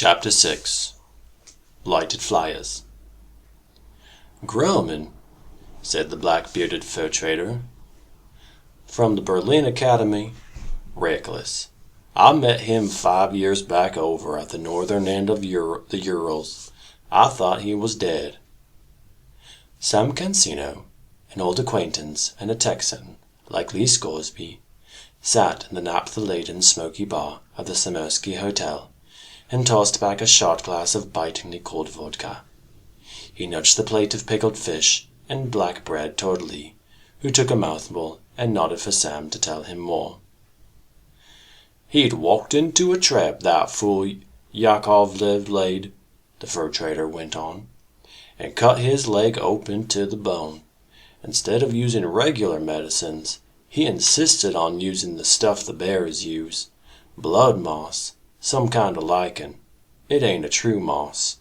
Chapter 6 Blighted Flyers. "Grumman," said the black-bearded fur trader, "from the Berlin Academy. Reckless. I met him 5 years back over at the northern end of the Urals. I thought he was dead." Sam Cansino, an old acquaintance and a Texan, like Lee Scoresby, sat in the naphtha-laden smoky bar of the Semersky Hotel and tossed back a shot glass of bitingly cold vodka. He nudged the plate of pickled fish and black bread toward Lee, who took a mouthful and nodded for Sam to tell him more. "He'd walked into a trap, that fool Yakovlev laid," the fur trader went on, "and cut his leg open to the bone. Instead of using regular medicines, he insisted on using the stuff the bears use. Blood moss, some kind of lichen. It ain't a true moss.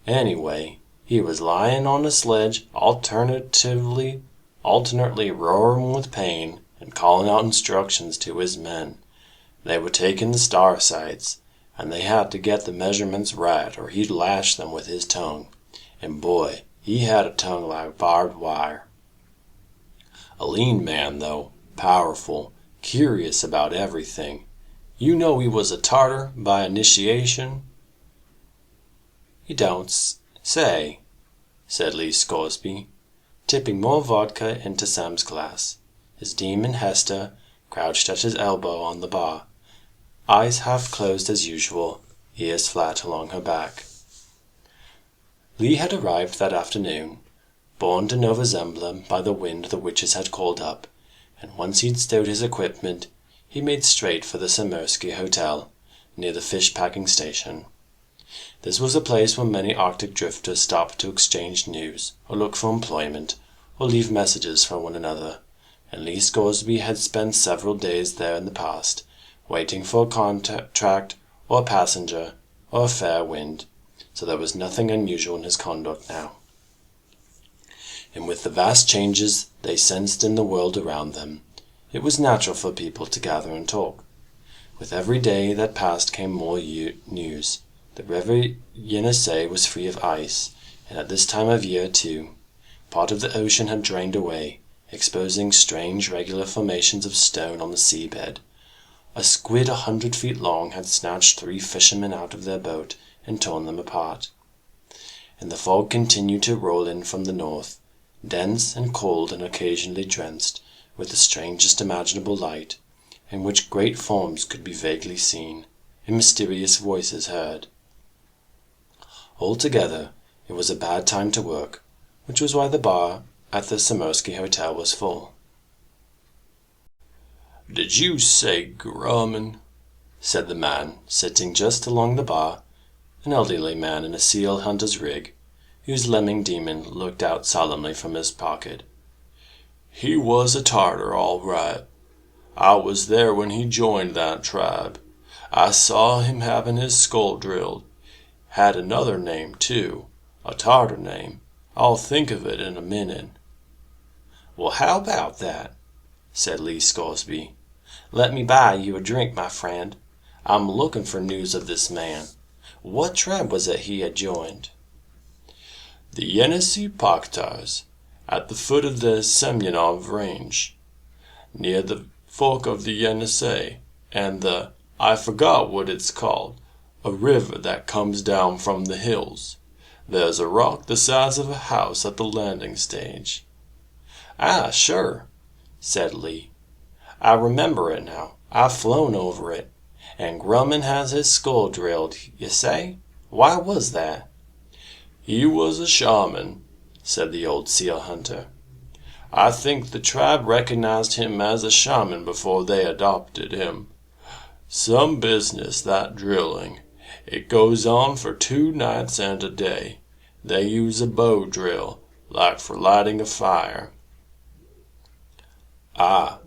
Anyway, he was lying on a sledge alternately roaring with pain and calling out instructions to his men. They were taking the star sights, and they had to get the measurements right or he'd lash them with his tongue. And boy, he had a tongue like barbed wire. A lean man, though, powerful, curious about everything. You know he was a Tartar by initiation?" "You don't say," said Lee Scoresby, tipping more vodka into Sam's glass. His demon Hester crouched at his elbow on the bar, eyes half closed as usual, ears flat along her back. Lee had arrived that afternoon, borne to Nova Zembla by the wind the witches had called up, and once he'd stowed his equipment, he made straight for the Semersky Hotel, near the fish-packing station. This was a place where many Arctic drifters stopped to exchange news, or look for employment, or leave messages for one another, and Lee Scoresby had spent several days there in the past, waiting for a contract, or a passenger, or a fair wind, so there was nothing unusual in his conduct now. And with the vast changes they sensed in the world around them, it was natural for people to gather and talk. With every day that passed came more news. The river Yenisei was free of ice, and at this time of year, too, part of the ocean had drained away, exposing strange regular formations of stone on the seabed. A squid 100 feet long had snatched 3 fishermen out of their boat and torn them apart. And the fog continued to roll in from the north, dense and cold and occasionally drenched with the strangest imaginable light, in which great forms could be vaguely seen, and mysterious voices heard. Altogether, it was a bad time to work, which was why the bar at the Semersky Hotel was full. "Did you say Grumman?" said the man, sitting just along the bar, an elderly man in a seal hunter's rig, whose lemming demon looked out solemnly from his pocket. "He was a Tartar, all right. I was there when he joined that tribe. I saw him having his skull drilled. Had another name, too, a Tartar name. I'll think of it in a minute." "Well, how about that?" said Lee Scoresby. "Let me buy you a drink, my friend. I'm looking for news of this man. What tribe was it he had joined?" "The Yenisei Pakhtars, at the foot of the Semyonov Range, near the fork of the Yenisei and I forgot what it's called, a river that comes down from the hills. There's a rock the size of a house at the landing stage." "Ah, sure," said Lee. "I remember it now. I've flown over it. And Grumman has his skull drilled, you say? Why was that?" "He was a shaman," said the old seal hunter. "I think the tribe recognized him as a shaman before they adopted him. Some business, that drilling. It goes on for 2 nights and a day. They use a bow drill, like for lighting a fire." "Ah,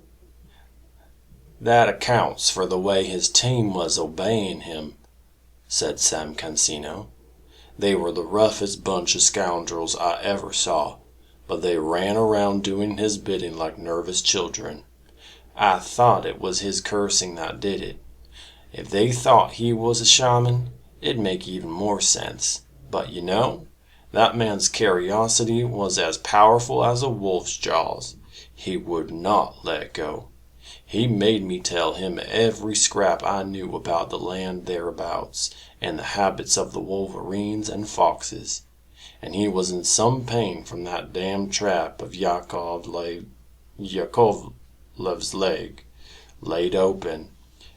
that accounts for the way his team was obeying him," said Sam Cansino. "They were the roughest bunch of scoundrels I ever saw, but they ran around doing his bidding like nervous children. I thought it was his cursing that did it. If they thought he was a shaman, it'd make even more sense. But you know, that man's curiosity was as powerful as a wolf's jaws. He would not let go. He made me tell him every scrap I knew about the land thereabouts, and the habits of the wolverines and foxes. And he was in some pain from that damned trap of Yakovlev's leg, laid open,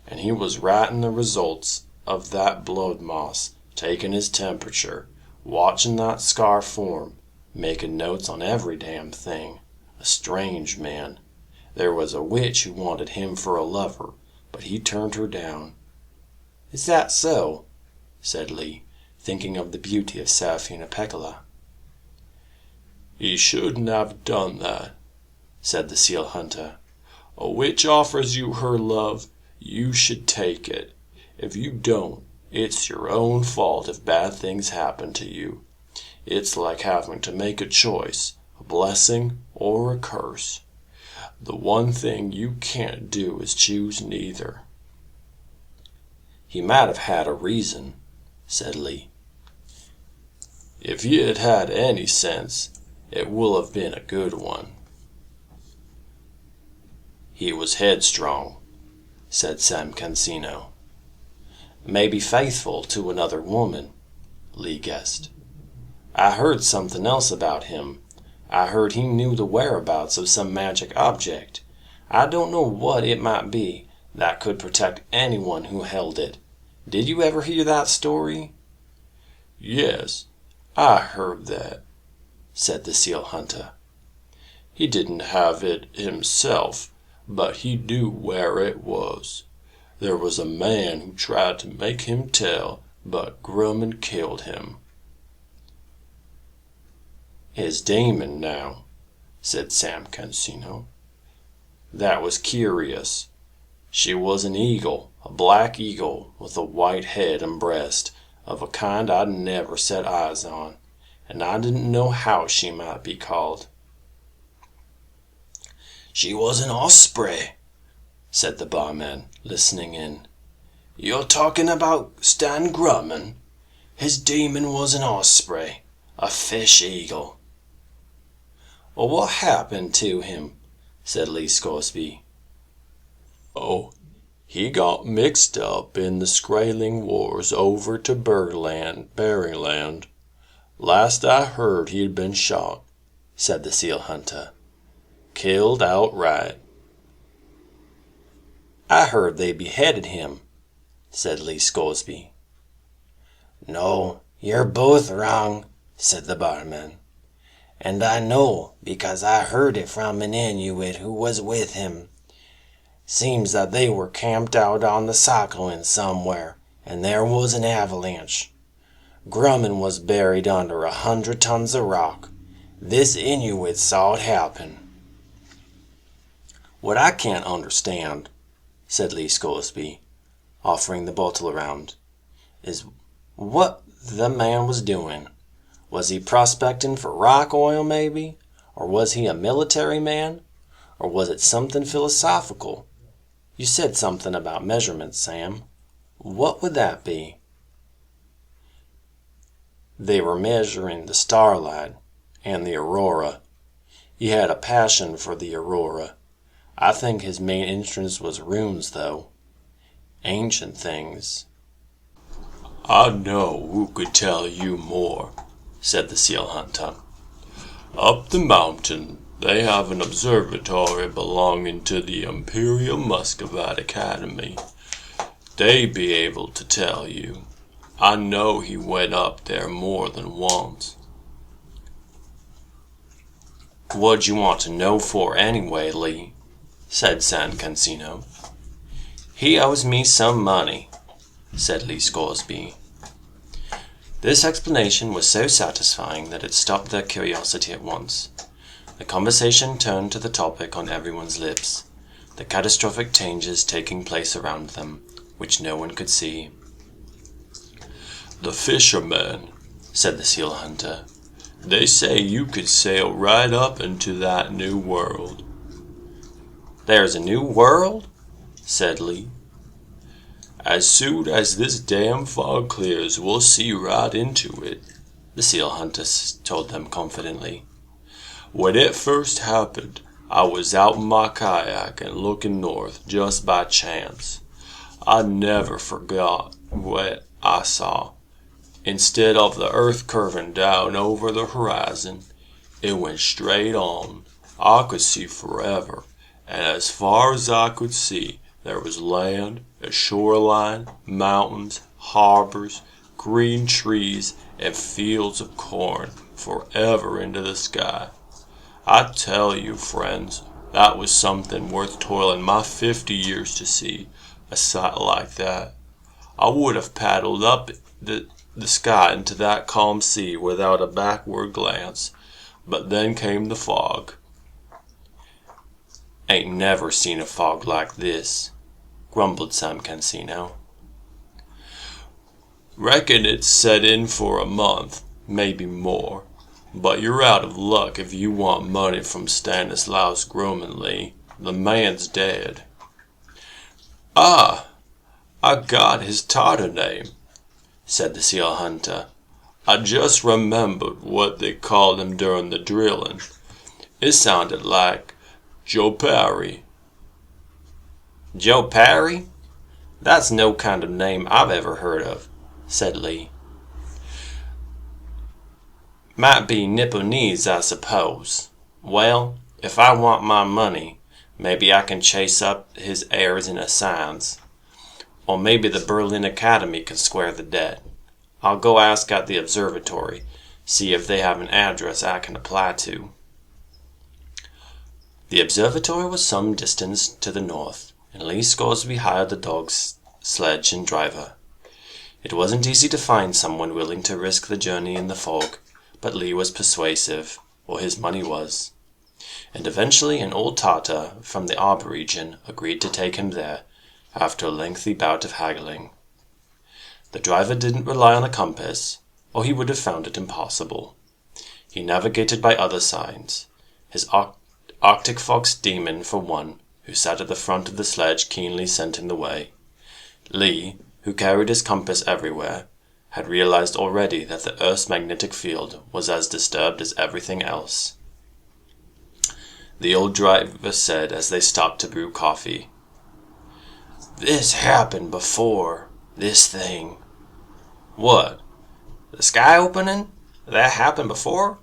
and he was writing the results of that blood moss, taking his temperature, watching that scar form, making notes on every damn thing. A strange man. There was a witch who wanted him for a lover, but he turned her down. "Is that so?" said Lee, thinking of the beauty of Seraphina Pekkala. "He shouldn't have done that," said the seal hunter. "A witch offers you her love, you should take it. If you don't, it's your own fault if bad things happen to you. It's like having to make a choice, a blessing or a curse. The one thing you can't do is choose neither." "He might have had a reason," said Lee. "If he had had any sense, it will have been a good one." "He was headstrong," said Sam Cancino. "Maybe faithful to another woman," Lee guessed. "I heard something else about him. I heard he knew the whereabouts of some magic object. I don't know what it might be that could protect anyone who held it. Did you ever hear that story?" "Yes, I heard that," said the seal hunter. "He didn't have it himself, but he knew where it was. There was a man who tried to make him tell, but Grumman killed him." "His demon, now," said Sam Cancino. "That was curious. She was an eagle, a black eagle, with a white head and breast, of a kind I'd never set eyes on, and I didn't know how she might be called." "She was an osprey," said the barman, listening in. "You're talking about Stan Grumman? His demon was an osprey, a fish eagle." "Well, what happened to him?" said Lee Scoresby. "Oh, he got mixed up in the Skraeling wars over to Berryland. Last I heard he'd been shot," said the seal hunter. "Killed outright." "I heard they beheaded him," said Lee Scoresby. "No, you're both wrong," said the barman. "And I know, because I heard it from an Inuit who was with him. Seems that they were camped out on the Sakhalin somewhere, and there was an avalanche. Grumman was buried under 100 tons of rock. This Inuit saw it happen." "What I can't understand," said Lee Scoresby, offering the bottle around, "is what the man was doing. Was he prospecting for rock oil, maybe? Or was he a military man? Or was it something philosophical? You said something about measurements, Sam. What would that be?" "They were measuring the starlight and the aurora. He had a passion for the aurora. I think his main interest was runes, though. Ancient things." "I know who could tell you more," said the seal hunter. "Up the mountain they have an observatory belonging to the Imperial Muscovite Academy. They be able to tell you. I know he went up there more than once." "What'd you want to know for anyway, Lee?" said Sam Cancino. "He owes me some money," said Lee Scoresby. This explanation was so satisfying that it stopped their curiosity at once. The conversation turned to the topic on everyone's lips, the catastrophic changes taking place around them, which no one could see. "The fishermen," said the seal hunter, "they say you could sail right up into that new world." "There's a new world?" said Lee. As soon as this damn fog clears, we'll see right into it, the seal hunter told them confidently. When it first happened, I was out in my kayak and looking north just by chance. I never forgot what I saw. Instead of the earth curving down over the horizon, it went straight on. I could see forever, and as far as I could see, there was land, a shoreline, mountains, harbors, green trees, and fields of corn forever into the sky. I tell you, friends, that was something worth toiling my 50 years to see, a sight like that. I would have paddled up the sky into that calm sea without a backward glance, but then came the fog. Ain't never seen a fog like this, grumbled Sam Cancino. Reckon it's set in for a month, maybe more. But you're out of luck if you want money from Stanislaus Groman, Lee. The man's dead. Ah, I got his Tartar name, said the seal hunter. I just remembered what they called him during the drilling. It sounded like Joe Parry. Joe Parry? That's no kind of name I've ever heard of, said Lee. Might be Nipponese, I suppose. Well, if I want my money, maybe I can chase up his heirs and assigns. Or maybe the Berlin Academy can square the debt. I'll go ask at the observatory, see if they have an address I can apply to. The observatory was some distance to the north, and Lee Scoresby hired the dog's sledge and driver. It wasn't easy to find someone willing to risk the journey in the fog, but Lee was persuasive, or his money was, and eventually an old Tartar from the Arbor region agreed to take him there, after a lengthy bout of haggling. The driver didn't rely on a compass, or he would have found it impossible. He navigated by other signs, his Arctic fox demon for one, who sat at the front of the sledge keenly scenting the way. Lee, who carried his compass everywhere, had realized already that the Earth's magnetic field was as disturbed as everything else. The old driver said as they stopped to brew coffee, "This happened before, this thing." "What? The sky opening? That happened before?"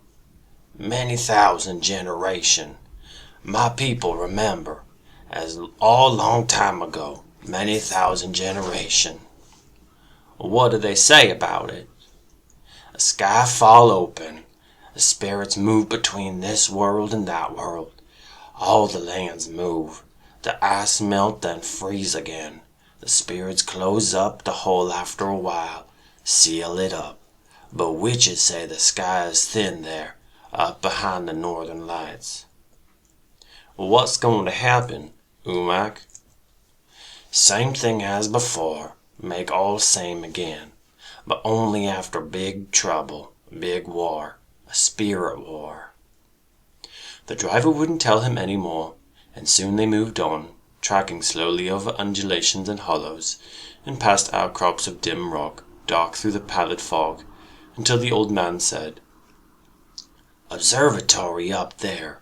"Many thousand generation. My people remember, as all long time ago, many thousand generation." "What do they say about it?" "The sky fall open. The spirits move between this world and that world. All the lands move. The ice melt then freeze again. The spirits close up the hole after a while, seal it up. But witches say the sky is thin there, up behind the northern lights." "What's going to happen, Umak?" "Same thing as before. Make all same again. But only after big trouble, big war, a spirit war." The driver wouldn't tell him any more, and soon they moved on, tracking slowly over undulations and hollows, and past outcrops of dim rock, dark through the pallid fog, until the old man said, "Observatory up there.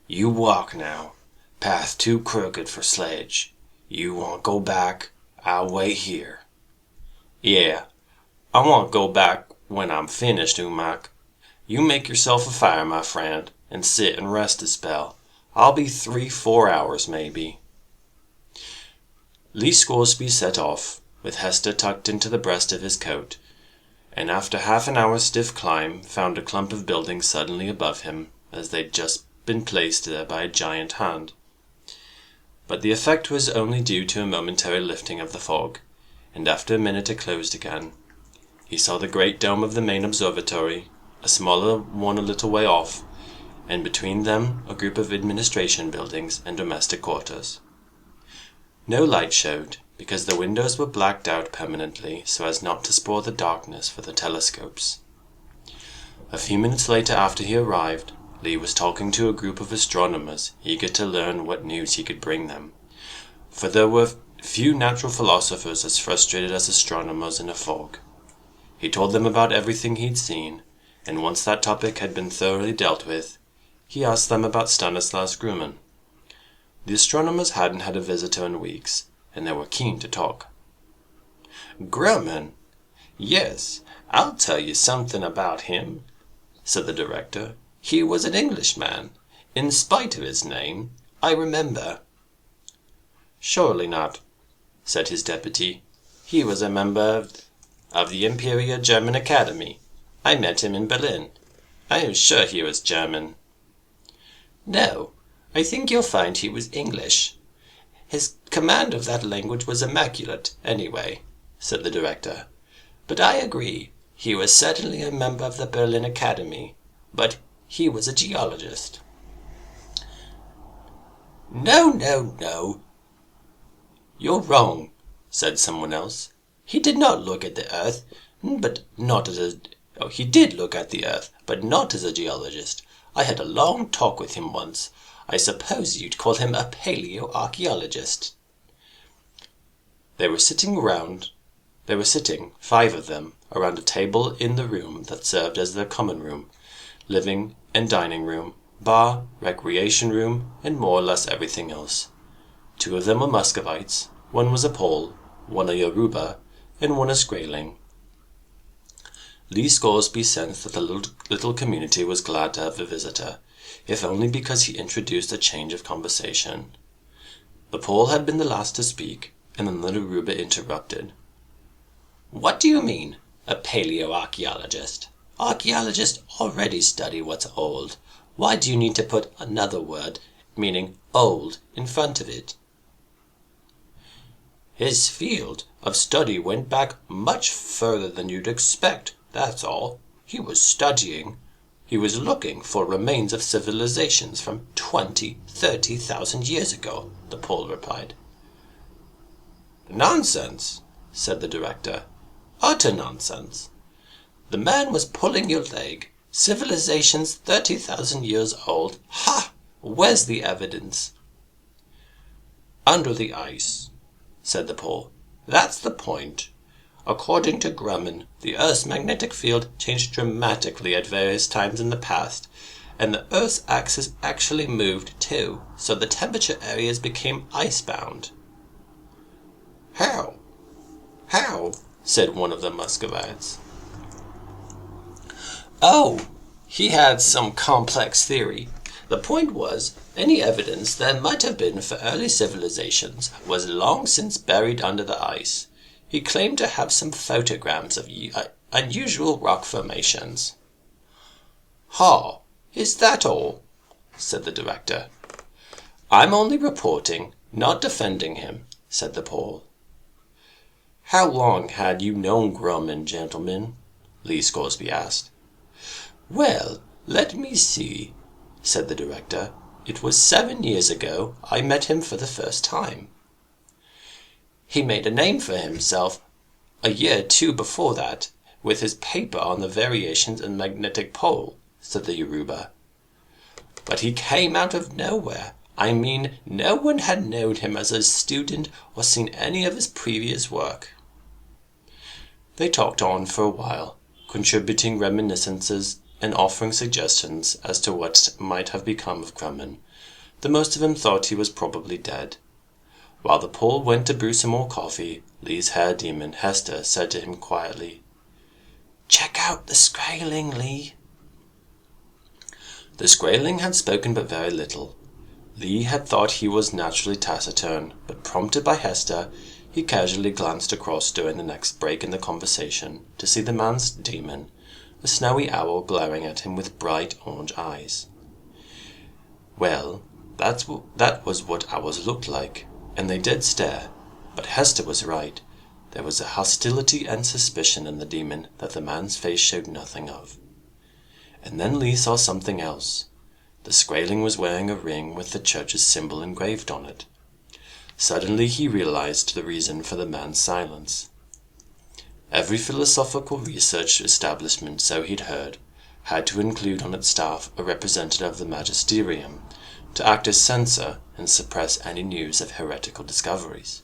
You walk now. Path too crooked for sledge. You won't go back. I'll wait here." "Yeah, I won't go back when I'm finished, Umak. You make yourself a fire, my friend, and sit and rest a spell. I'll be 3-4 hours, maybe." Lee Scoresby set off, with Hester tucked into the breast of his coat, and after half an hour's stiff climb found a clump of buildings suddenly above him, as they'd just been placed there by a giant hand. But the effect was only due to a momentary lifting of the fog, and after a minute it closed again. He saw the great dome of the main observatory, a smaller one a little way off, and between them a group of administration buildings and domestic quarters. No light showed, because the windows were blacked out permanently so as not to spoil the darkness for the telescopes. A few minutes later, after he arrived, Lee was talking to a group of astronomers eager to learn what news he could bring them, for there were few natural philosophers as frustrated as astronomers in a fog. He told them about everything he'd seen, and once that topic had been thoroughly dealt with, he asked them about Stanislas Grumman. The astronomers hadn't had a visitor in weeks, and they were keen to talk. Grumman? Yes, I'll tell you something about him, said the director. He was an Englishman, in spite of his name, I remember. Surely not, said his deputy. He was a member of the Imperial German Academy. I met him in Berlin. I am sure he was German. No, I think you'll find he was English. His command of that language was immaculate, anyway, said the director. But I agree, he was certainly a member of the Berlin Academy, but he was a geologist. No. You're wrong, said someone else. He did not look at the earth, but not as a... Oh, he did look at the earth, but not as a geologist. I had a long talk with him once. I suppose you'd call him a paleoarchaeologist. They were sitting, 5 of them, around a table in the room that served as their common room, living and dining room, bar, recreation room, and more or less everything else. 2 of them were Muscovites, one was a Pole, one a Yoruba, and one a Skraeling. Lee Scoresby sensed that the little community was glad to have a visitor, if only because he introduced a change of conversation. The Pole had been the last to speak, and then the Yoruba interrupted. What do you mean, a paleoarchaeologist? Archaeologists already study what's old. Why do you need to put another word, meaning old, in front of it? His field of study went back much further than you'd expect, that's all. He was looking for remains of civilizations from 20,000-30,000 years ago, the Pole replied. Nonsense, said the director. Utter nonsense. The man was pulling your leg. Civilizations 30,000 years old. Ha! Where's the evidence? Under the ice, said the Pole. That's the point. According to Grumman, the Earth's magnetic field changed dramatically at various times in the past, and the Earth's axis actually moved too, so the temperature areas became icebound. How? Said one of the Muscovites. Oh, he had some complex theory. The point was, any evidence there might have been for early civilizations was long since buried under the ice. He claimed to have some photograms of unusual rock formations. Ha! Is that all? Said the director. I'm only reporting, not defending him, said the Pole. How long had you known Grumman, gentlemen? Lee Scoresby asked. Well, let me see, said the director. It was 7 years ago I met him for the first time. He made a name for himself a year or 2 before that, with his paper on the variations in the magnetic pole, said the Yoruba. But he came out of nowhere. I mean, no one had known him as a student or seen any of his previous work. They talked on for a while, contributing reminiscences and offering suggestions as to what might have become of Grumman, though most of them thought he was probably dead. While the Pole went to brew some more coffee, Lee's hair demon, Hester, said to him quietly, "Check out the Skraeling, Lee." The Skraeling had spoken but very little. Lee had thought he was naturally taciturn, but prompted by Hester, he casually glanced across during the next break in the conversation to see the man's demon, a snowy owl glaring at him with bright orange eyes. Well, that was what owls looked like, and they did stare, but Hester was right. There was a hostility and suspicion in the demon that the man's face showed nothing of. And then Lee saw something else. The Skraeling was wearing a ring with the church's symbol engraved on it. Suddenly he realized the reason for the man's silence. Every philosophical research establishment, so he'd heard, had to include on its staff a representative of the magisterium, to act as censor and suppress any news of heretical discoveries.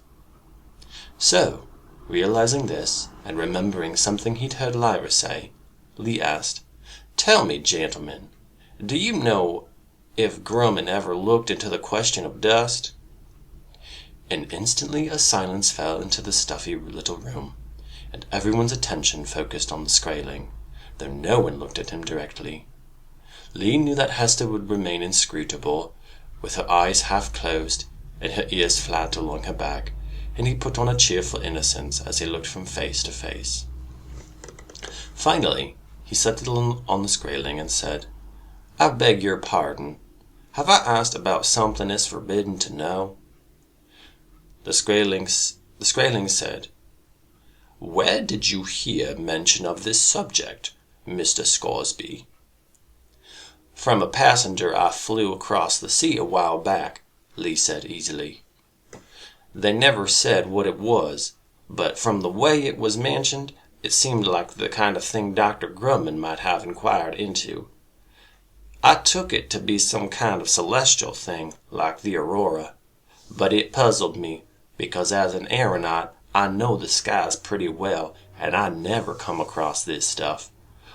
So, realizing this, and remembering something he'd heard Lyra say, Lee asked, "Tell me, gentlemen, do you know if Grumman ever looked into the question of dust?" And instantly a silence fell into the stuffy little room, and everyone's attention focused on the Skraeling, though no one looked at him directly. Lee knew that Hester would remain inscrutable, with her eyes half closed and her ears flat along her back, and he put on a cheerful innocence as he looked from face to face. Finally, he settled on the Skraeling and said, "I beg your pardon. Have I asked about something it's forbidden to know?" The Skraeling said, "Where did you hear mention of this subject, Mr. Scoresby?" "From a passenger I flew across the sea a while back," Lee said easily. "They never said what it was, but from the way it was mentioned, it seemed like the kind of thing Dr. Grumman might have inquired into. I took it to be some kind of celestial thing, like the aurora, but it puzzled me, because as an aeronaut I know the skies pretty well, and I never come across this stuff.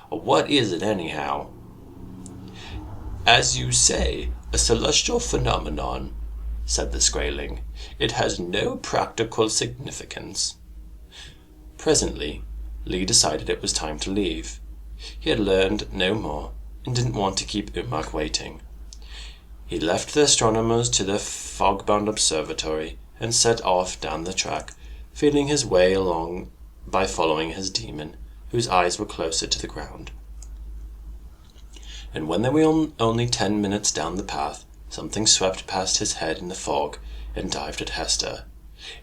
What is it anyhow?" "As you say, a celestial phenomenon," said the Skraeling. "It has no practical significance." Presently, Lee decided it was time to leave. He had learned no more, and didn't want to keep Umag waiting. He left the astronomers to their fog-bound observatory, and set off down the track, feeling his way along by following his demon, whose eyes were closer to the ground. And when they were only 10 minutes down the path, something swept past his head in the fog and dived at Hester.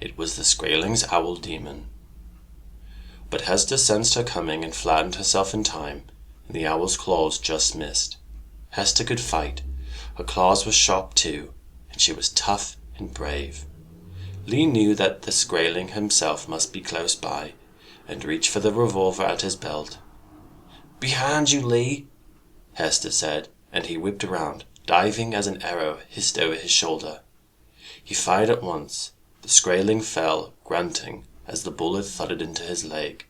It was the Skraeling's owl demon. But Hester sensed her coming and flattened herself in time, and the owl's claws just missed. Hester could fight. Her claws were sharp too, and she was tough and brave. Lee knew that the Skraeling himself must be close by, and reached for the revolver at his belt. "Behind you, Lee," Hester said, and he whipped around, diving as an arrow hissed over his shoulder. He fired at once. The Skraeling fell, grunting, as the bullet thudded into his leg.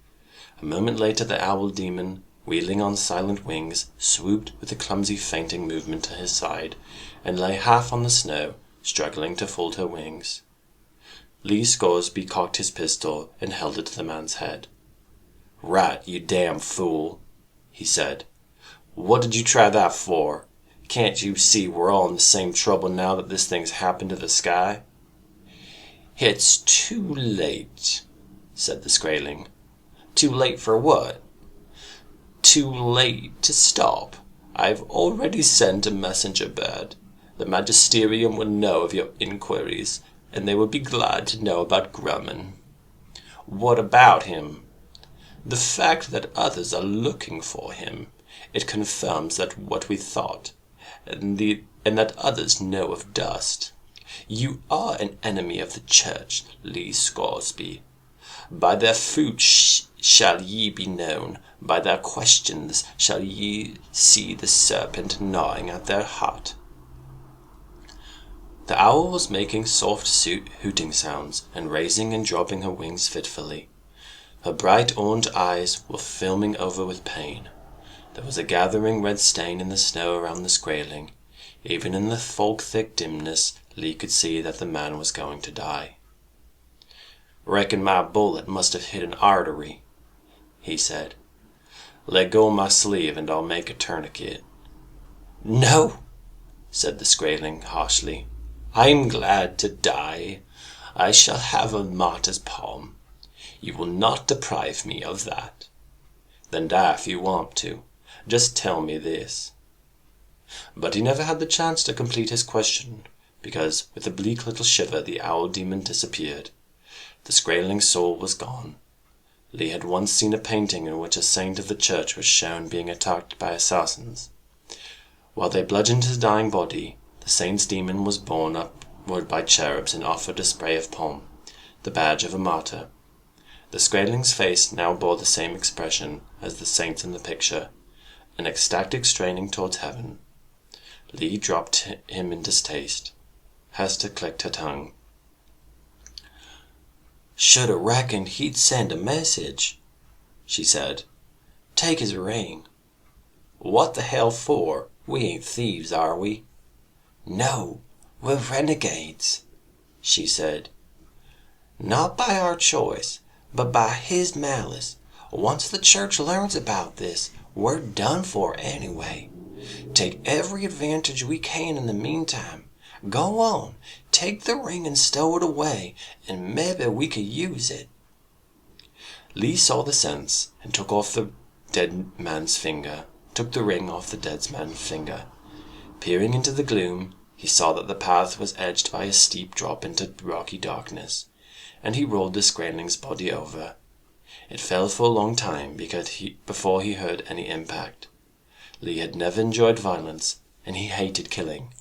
A moment later the owl demon, wheeling on silent wings, swooped with a clumsy fainting movement to his side, and lay half on the snow, struggling to fold her wings. Lee Scoresby cocked his pistol and held it to the man's head. "Right, you damn fool," he said. "What did you try that for? Can't you see we're all in the same trouble now that this thing's happened to the sky?" "It's too late," said the Skraeling. "Too late for what?" "Too late to stop. I've already sent a messenger bird. The Magisterium will know of your inquiries, and they will be glad to know about Grumman." "What about him?" "The fact that others are looking for him. It confirms that what we thought, and that others know of dust. You are an enemy of the Church, Lee Scoresby. By their fruits shall ye be known, by their questions shall ye see the serpent gnawing at their heart." The owl was making soft hooting sounds, and raising and dropping her wings fitfully. Her bright orange eyes were filming over with pain. There was a gathering red stain in the snow around the Skraeling. Even in the fog-thick dimness, Lee could see that the man was going to die. "Reckon my bullet must have hit an artery," he said. "Let go of my sleeve and I'll make a tourniquet." "No," said the Skraeling harshly. "I'm glad to die. I shall have a martyr's palm. You will not deprive me of that." "Then die if you want to. Just tell me this." But he never had the chance to complete his question, because with a bleak little shiver the owl demon disappeared. The Skraeling's soul was gone. Lee had once seen a painting in which a saint of the church was shown being attacked by assassins. While they bludgeoned his dying body, the saint's demon was borne upward by cherubs and offered a spray of palm, the badge of a martyr. The Skraeling's face now bore the same expression as the saint's in the picture, an ecstatic straining towards heaven. Lee dropped him in distaste. Hester clicked her tongue. Shoulda reckoned he'd send a message, she said. Take his ring. What the hell for? We ain't thieves, are we? No, we're renegades, she said. Not by our choice, but by his malice. Once the church learns about this, we're done for anyway. Take every advantage we can in the meantime. Go on, take the ring and stow it away, and maybe we could use it. Lee saw the sense and took the ring off the dead man's finger. Peering into the gloom, he saw that the path was edged by a steep drop into rocky darkness, and he rolled the Scranling's body over. It fell for a long time before he heard any impact. Lee had never enjoyed violence, and he hated killing,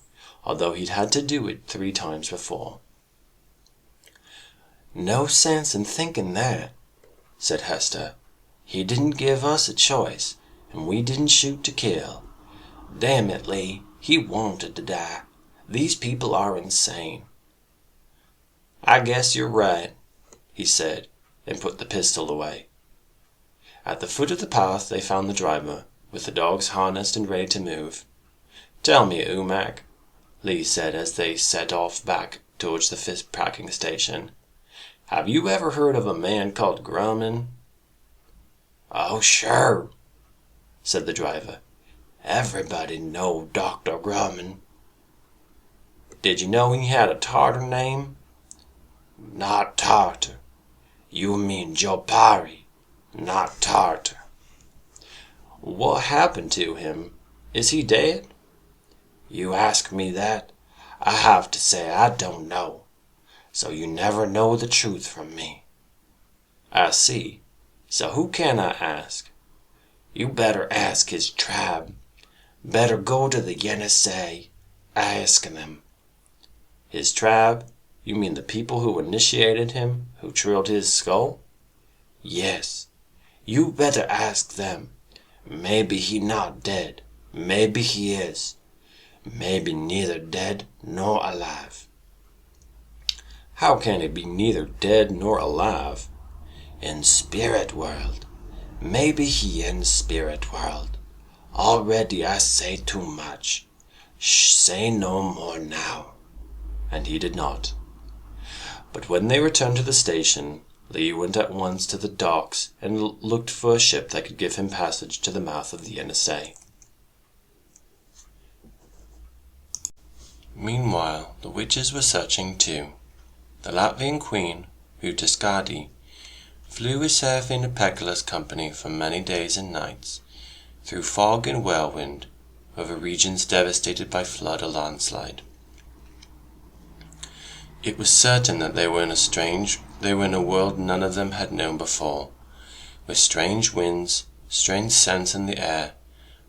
although he'd had to do it 3 times before. No sense in thinking that, said Hester. He didn't give us a choice, and we didn't shoot to kill. Damn it, Lee, he wanted to die. These people are insane. I guess you're right, he said, and put the pistol away. At the foot of the path they found the driver, with the dogs harnessed and ready to move. Tell me, Umak, Lee said as they set off back towards the fish packing station. Have you ever heard of a man called Grumman? Oh, sure, said the driver. Everybody know Dr. Grumman. Did you know he had a Tartar name? Not Tartar. You mean Jopari, not Tartar. What happened to him? Is he dead? You ask me that, I have to say I don't know. So you never know the truth from me. I see. So who can I ask? You better ask his tribe. Better go to the Yenisei, asking them. His tribe? You mean the people who initiated him, who drilled his skull? Yes. You better ask them. Maybe he not dead. Maybe he is. Maybe neither dead nor alive. How can he be neither dead nor alive? In spirit world. Maybe he in spirit world. Already I say too much. Say no more now. And he did not. But when they returned to the station, Lee went at once to the docks and looked for a ship that could give him passage to the mouth of the Yenisei. Meanwhile, the witches were searching too. The Latvian queen, Rutisgadi, flew with Seraphina Pekala's company for many days and nights, through fog and whirlwind, over regions devastated by flood or landslide. It was certain that they were in a world none of them had known before, with strange winds, strange scents in the air,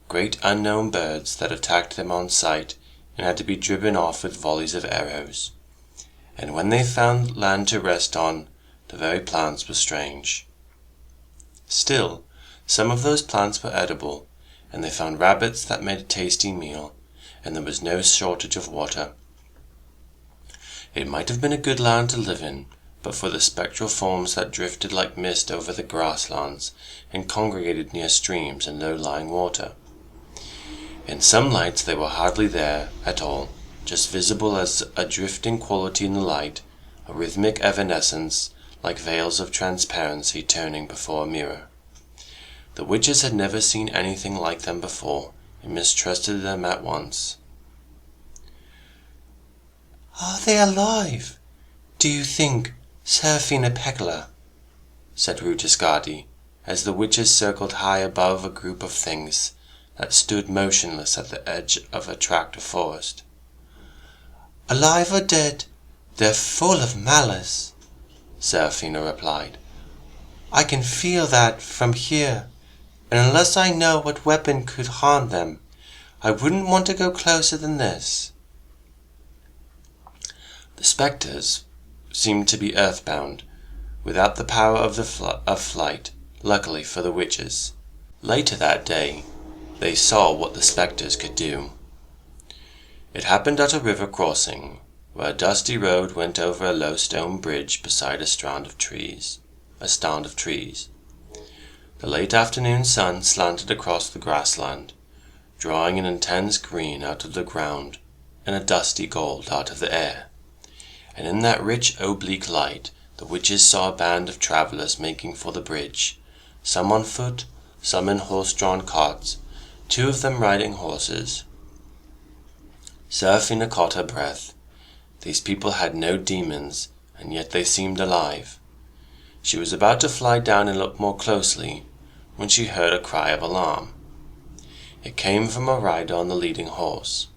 great unknown birds that attacked them on sight and had to be driven off with volleys of arrows. And when they found land to rest on, the very plants were strange. Still, some of those plants were edible, and they found rabbits that made a tasty meal, and there was no shortage of water. It might have been a good land to live in, but for the spectral forms that drifted like mist over the grasslands and congregated near streams and low-lying water. In some lights they were hardly there at all, just visible as a drifting quality in the light, a rhythmic evanescence, like veils of transparency turning before a mirror. The witches had never seen anything like them before, and mistrusted them at once. "Are they alive, do you think, Seraphina Pekala?" said Rutisgadi, as the witches circled high above a group of things that stood motionless at the edge of a tract of forest. "Alive or dead, they're full of malice," Seraphina replied. "I can feel that from here, and unless I know what weapon could harm them, I wouldn't want to go closer than this." The spectres seemed to be earthbound, without the power of flight, luckily for the witches. Later that day, they saw what the spectres could do. It happened at a river crossing, where a dusty road went over a low stone bridge beside a stand of trees. The late afternoon sun slanted across the grassland, drawing an intense green out of the ground and a dusty gold out of the air, and in that rich oblique light the witches saw a band of travellers making for the bridge, some on foot, some in horse-drawn carts, 2 of them riding horses. Seraphina caught her breath. These people had no demons, and yet they seemed alive. She was about to fly down and look more closely, when she heard a cry of alarm. It came from a rider on the leading horse.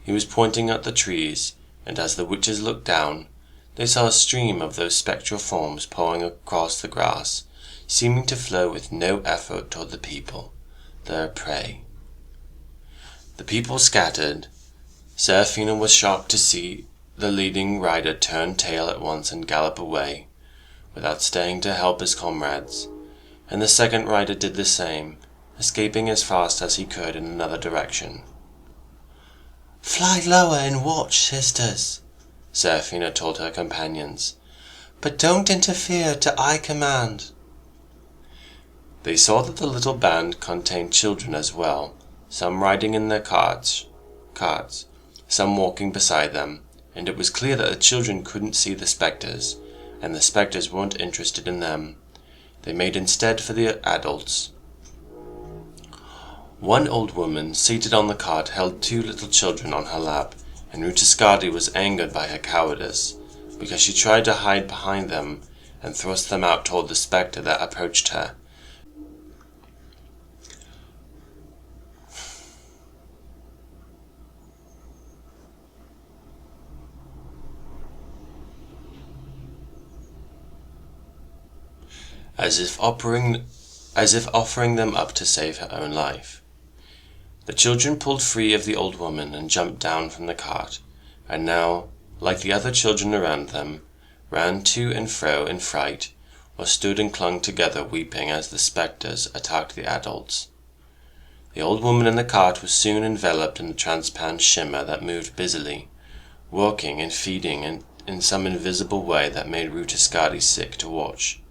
He was pointing at the trees, and as the witches looked down, they saw a stream of those spectral forms pouring across the grass, seeming to flow with no effort toward the people, their prey. The people scattered. Seraphina was shocked to see the leading rider turn tail at once and gallop away, without staying to help his comrades, and the second rider did the same, escaping as fast as he could in another direction. "Fly lower and watch, sisters," Seraphina told her companions, "but don't interfere till I command." They saw that the little band contained children as well, some riding in their carts, some walking beside them, and it was clear that the children couldn't see the spectres, and the spectres weren't interested in them. They made instead for the adults. One old woman seated on the cart held 2 little children on her lap, and Rutascadi was angered by her cowardice, because she tried to hide behind them and thrust them out toward the spectre that approached her. As if offering them up to save her own life. The children pulled free of the old woman and jumped down from the cart, and now, like the other children around them, ran to and fro in fright, or stood and clung together weeping as the spectres attacked the adults. The old woman in the cart was soon enveloped in a transparent shimmer that moved busily, working and feeding in some invisible way that made Rutascadi sick to watch.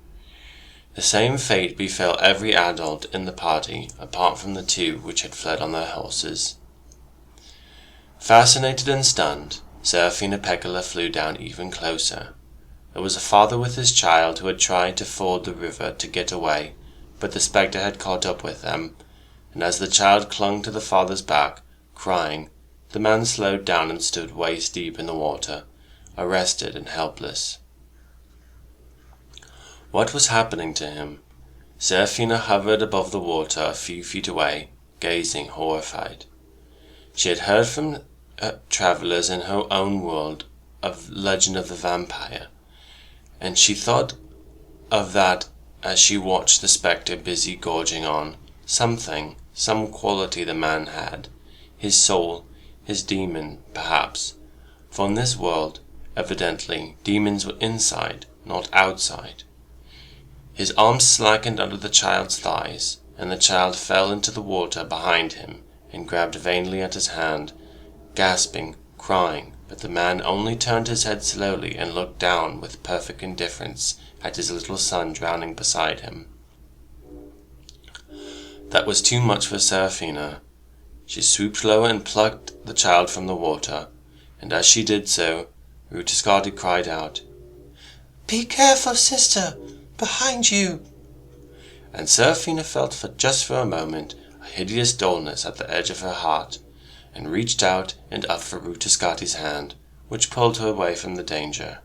The same fate befell every adult in the party, apart from the 2 which had fled on their horses. Fascinated and stunned, Seraphina Pekkala flew down even closer. There was a father with his child who had tried to ford the river to get away, but the spectre had caught up with them, and as the child clung to the father's back, crying, the man slowed down and stood waist deep in the water, arrested and helpless. What was happening to him? Seraphina hovered above the water a few feet away, gazing horrified. She had heard from travellers in her own world of legend of the vampire, and she thought of that as she watched the spectre busy gorging on. Some quality the man had, his soul, his demon, perhaps, for in this world, evidently, demons were inside, not outside. His arms slackened under the child's thighs, and the child fell into the water behind him and grabbed vainly at his hand, gasping, crying, but the man only turned his head slowly and looked down with perfect indifference at his little son drowning beside him. That was too much for Seraphina. She swooped lower and plucked the child from the water, and as she did so, Rutascadi cried out, "Be careful, sister! Behind you!" And Seraphina felt just for a moment a hideous dullness at the edge of her heart, and reached out and up for Rutascadi's hand, which pulled her away from the danger.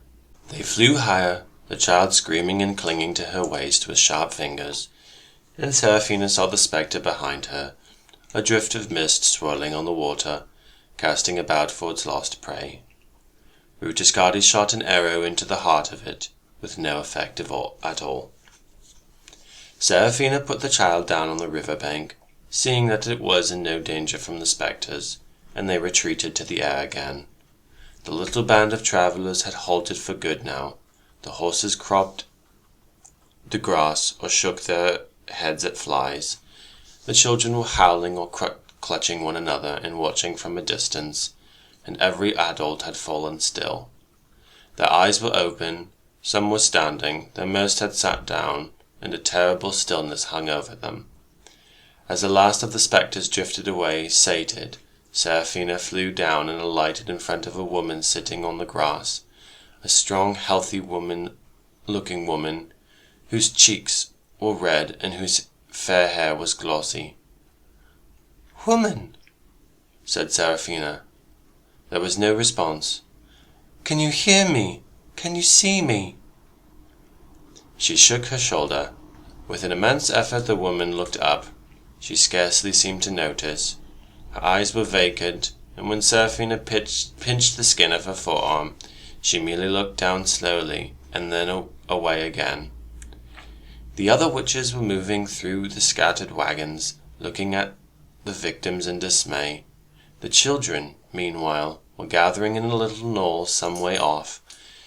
They flew higher, the child screaming and clinging to her waist with sharp fingers, and Seraphina saw the spectre behind her, a drift of mist swirling on the water, casting about for its lost prey. Rutascadi shot an arrow into the heart of it, with no effect at all. Seraphina put the child down on the river bank, seeing that it was in no danger from the spectres, and they retreated to the air again. The little band of travellers had halted for good now. The horses cropped the grass or shook their heads at flies. The children were howling or clutching one another and watching from a distance, and every adult had fallen still, Their eyes were open, some were standing, though most had sat down, and a terrible stillness hung over them. As the last of the spectres drifted away, sated, Seraphina flew down and alighted in front of a woman sitting on the grass, a strong, healthy looking woman, whose cheeks were red and whose fair hair was glossy. "Woman," said Seraphina. There was no response. "Can you hear me? Can you see me?" She shook her shoulder. With an immense effort the woman looked up. She scarcely seemed to notice. Her eyes were vacant, and when Seraphina pinched the skin of her forearm, she merely looked down slowly, and then away again. The other witches were moving through the scattered wagons, looking at the victims in dismay. The children, meanwhile, were gathering in a little knoll some way off,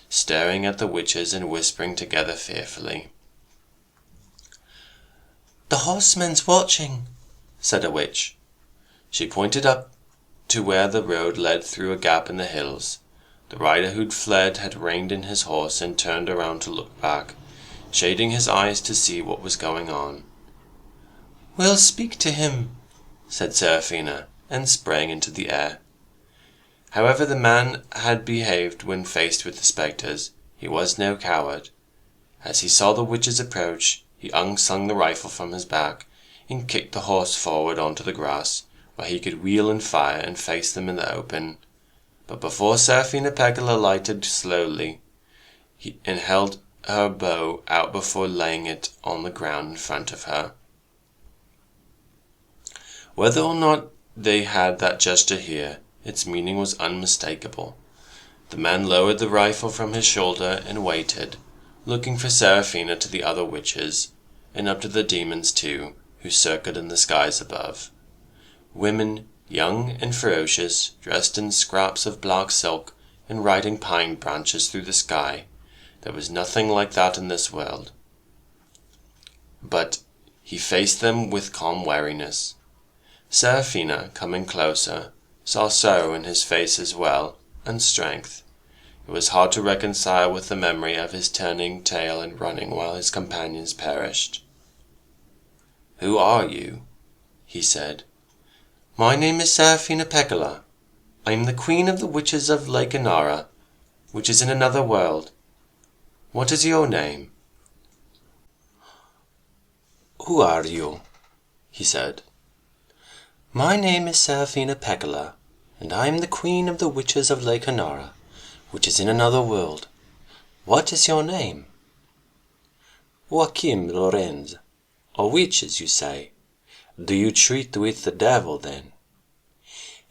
staring at the witches and whispering together fearfully. "The horseman's watching," said a witch. She pointed up to where the road led through a gap in the hills. The rider who'd fled had reined in his horse and turned around to look back, shading his eyes to see what was going on. "We'll speak to him," said Seraphina, and sprang into the air. However the man had behaved when faced with the spectres, he was no coward. As he saw the witches approach, he unslung the rifle from his back, and kicked the horse forward onto the grass, where he could wheel and fire and face them in the open. But before Seraphina Pegula alighted slowly, and held her bow out before laying it on the ground in front of her. Whether or not they had that gesture here, its meaning was unmistakable. The man lowered the rifle from his shoulder and waited, looking for Seraphina to the other witches, and up to the demons too, who circled in the skies above. Women, young and ferocious, dressed in scraps of black silk, and riding pine branches through the sky. There was nothing like that in this world. But he faced them with calm wariness. Seraphina, coming closer, saw sorrow in his face as well, and strength. It was hard to reconcile with the memory of his turning tail and running while his companions perished. "Who are you?" he said. "My name is Seraphina Pegula. I am the queen of the witches of Lake Inara, which is in another world. What is your name?" "Who are you?" he said. "My name is Seraphina Pegula, and I am the queen of the witches of Lake Inara, which is in another world. What is your name?" "Joachim Lorenz. A witches, you say? Do you treat with the devil, then?"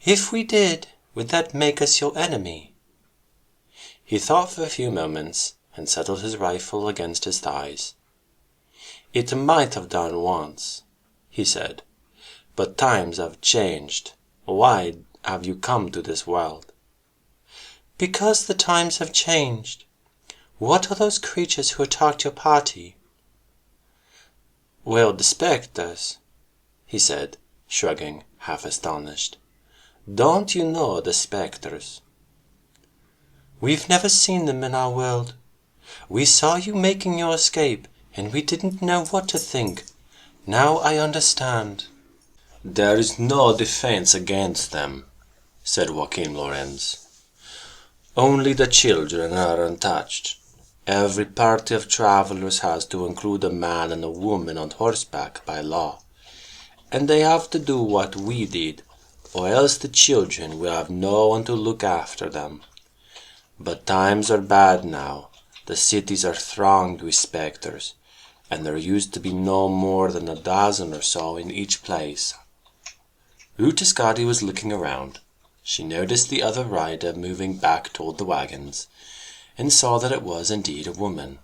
"If we did, would that make us your enemy?" He thought for a few moments, and settled his rifle against his thighs. "It might have done once," he said, "but times have changed. Why have you come to this world?" "Because the times have changed. What are those creatures who attacked your party?" "Well, the spectres," he said, shrugging, half astonished. "Don't you know the spectres?" "We've never seen them in our world. We saw you making your escape, and we didn't know what to think. Now I understand." "There is no defense against them," said Joachim Lorenz. "Only the children are untouched. Every party of travelers has to include a man and a woman on horseback by law, and they have to do what we did, or else the children will have no one to look after them. But times are bad now. The cities are thronged with spectres, and there used to be no more than a dozen or so in each place." Rutascati was looking around. She noticed the other rider moving back toward the wagons, and saw that it was indeed a woman.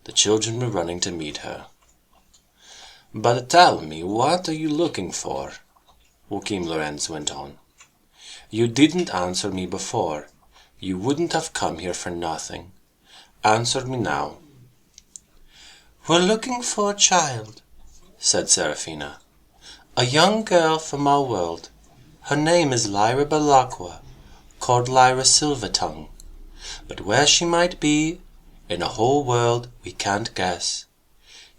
The children were running to meet her. "But tell me, what are you looking for?" Joachim Lorenz went on. "You didn't answer me before. You wouldn't have come here for nothing. Answer me now." "We're looking for a child," said Seraphina. "A young girl from our world. Her name is Lyra Belacqua, called Lyra Silvertongue. But where she might be, in a whole world, we can't guess.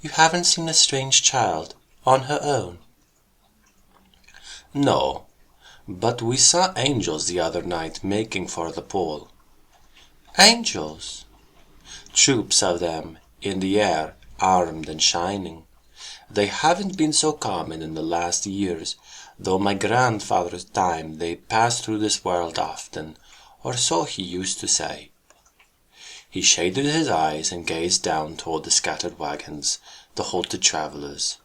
You haven't seen a strange child on her own?" "No, but we saw angels the other night making for the pole." "Angels?" "Troops of them, in the air, armed and shining. They haven't been so common in the last years, though my grandfather's time they passed through this world often, or so he used to say." He shaded his eyes and gazed down toward the scattered wagons, the halted travelers.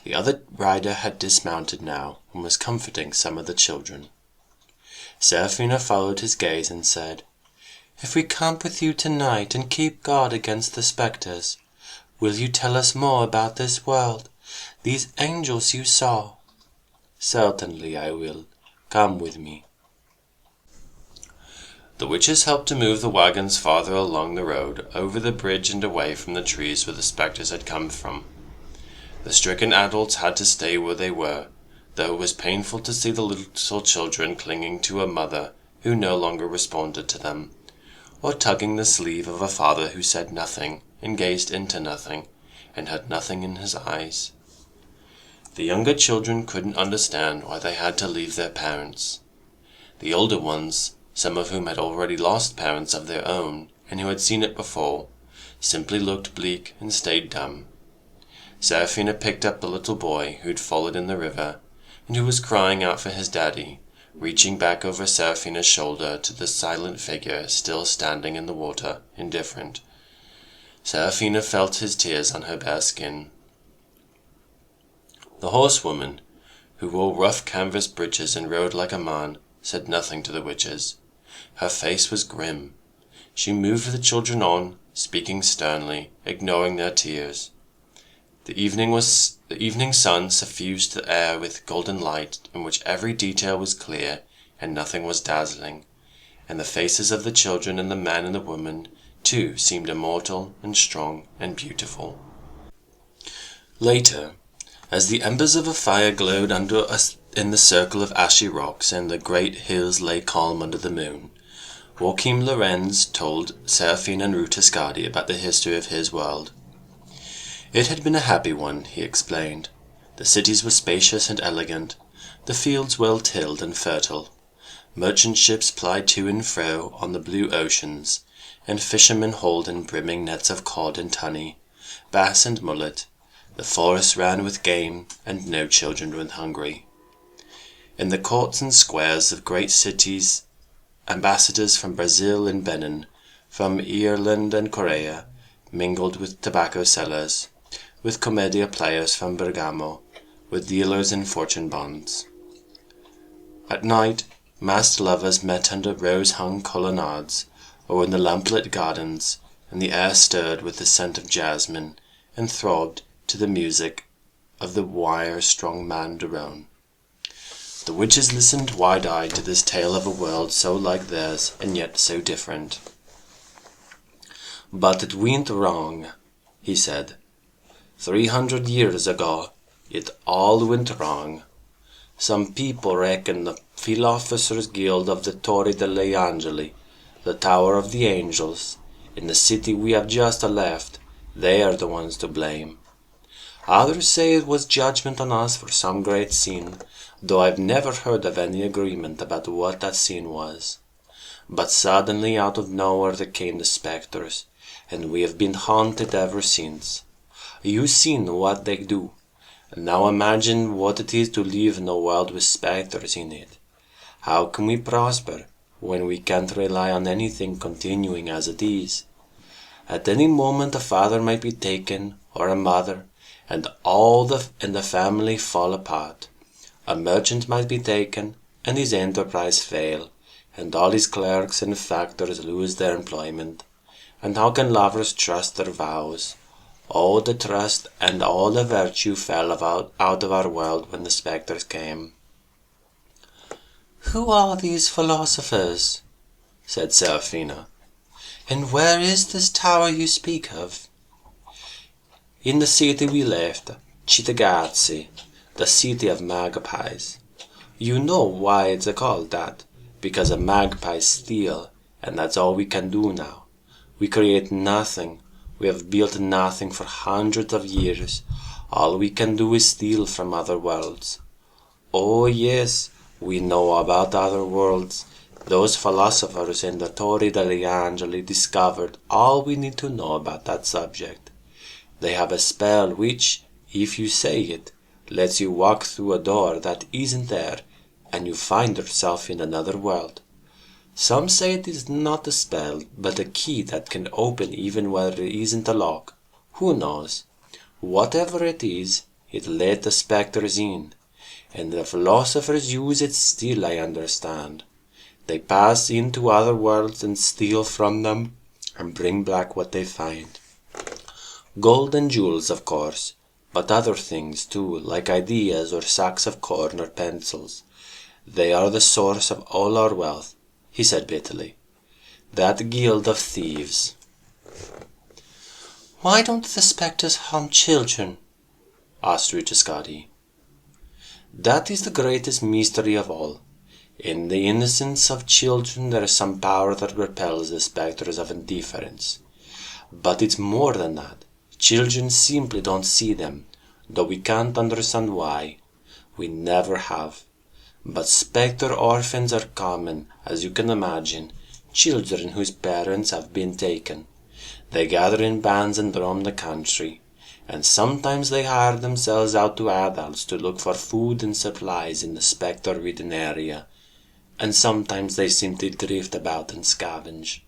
The other rider had dismounted now, and was comforting some of the children. Seraphina followed his gaze and said, "If we camp with you tonight and keep guard against the spectres, will you tell us more about this world, these angels you saw?" "Certainly I will. Come with me." The witches helped to move the wagons farther along the road, over the bridge and away from the trees where the spectres had come from. The stricken adults had to stay where they were, though it was painful to see the little children clinging to a mother who no longer responded to them, or tugging the sleeve of a father who said nothing and gazed into nothing, and had nothing in his eyes. The younger children couldn't understand why they had to leave their parents. The older ones, some of whom had already lost parents of their own, and who had seen it before, simply looked bleak and stayed dumb. Seraphina picked up the little boy who'd fallen in the river, and who was crying out for his daddy, reaching back over Seraphina's shoulder to the silent figure still standing in the water, indifferent. Seraphina felt his tears on her bare skin. The horsewoman, who wore rough canvas breeches and rode like a man, said nothing to the witches. Her face was grim. She moved the children on, speaking sternly, ignoring their tears. The evening sun suffused the air with golden light, in which every detail was clear and nothing was dazzling, and the faces of the children and the man and the woman, too, seemed immortal and strong and beautiful. Later, as the embers of a fire glowed under us in the circle of ashy rocks, and the great hills lay calm under the moon, Joachim Lorenz told Seraphina and Ruta Skadi about the history of his world. It had been a happy one, he explained. The cities were spacious and elegant, the fields well tilled and fertile. Merchant ships plied to and fro on the blue oceans, and fishermen hauled in brimming nets of cod and tunny, bass and mullet. The forests ran with game, and no children went hungry. In the courts and squares of great cities, ambassadors from Brazil and Benin, from Ireland and Korea, mingled with tobacco sellers, with commedia players from Bergamo, with dealers in fortune bonds. At night, masked lovers met under rose-hung colonnades, or in the lamplit gardens, and the air stirred with the scent of jasmine, and throbbed to the music of the wire-strung mandarin. The witches listened wide-eyed to this tale of a world so like theirs, and yet so different. "But it went wrong," he said. 300 years ago, it all went wrong. Some people reckon the Philosopher's Guild of the Torre degli Angeli, the Tower of the Angels, in the city we have just left, they are the ones to blame. Others say it was judgment on us for some great sin, though I've never heard of any agreement about what that sin was. But suddenly out of nowhere there came the spectres, and we have been haunted ever since. You've seen what they do, and now imagine what it is to live in a world with spectres in it. How can we prosper when we can't rely on anything continuing as it is? At any moment a father might be taken, or a mother, and all in the family fall apart. A merchant might be taken, and his enterprise fail, and all his clerks and factors lose their employment. And how can lovers trust their vows? All the trust and all the virtue fell out of our world when the spectres came." "Who are these philosophers?" said Seraphina. "And where is this tower you speak of?" "In the city we left, Cittagazze, the city of magpies. You know why it's called that? Because the magpies steal, and that's all we can do now. We create nothing. We have built nothing for hundreds of years. All we can do is steal from other worlds. Oh yes, we know about other worlds. Those philosophers in the Torre degli Angeli discovered all we need to know about that subject. They have a spell which, if you say it, lets you walk through a door that isn't there, and you find yourself in another world. Some say it is not a spell, but a key that can open even where there isn't a lock. Who knows? Whatever it is, it let the spectres in, and the philosophers use it still, I understand. They pass into other worlds and steal from them and bring back what they find. Gold and jewels, of course, but other things too, like ideas or sacks of corn or pencils. They are the source of all our wealth, he said bitterly. That guild of thieves. Why don't the spectres harm children? Asked Richard Scotty. That is the greatest mystery of all. In the innocence of children there is some power that repels the spectres of indifference. But it's more than that. Children simply don't see them, though we can't understand why. We never have. But spectre orphans are common, as you can imagine, children whose parents have been taken. They gather in bands and roam the country, and sometimes they hire themselves out to adults to look for food and supplies in the spectre-ridden area, and sometimes they simply drift about and scavenge.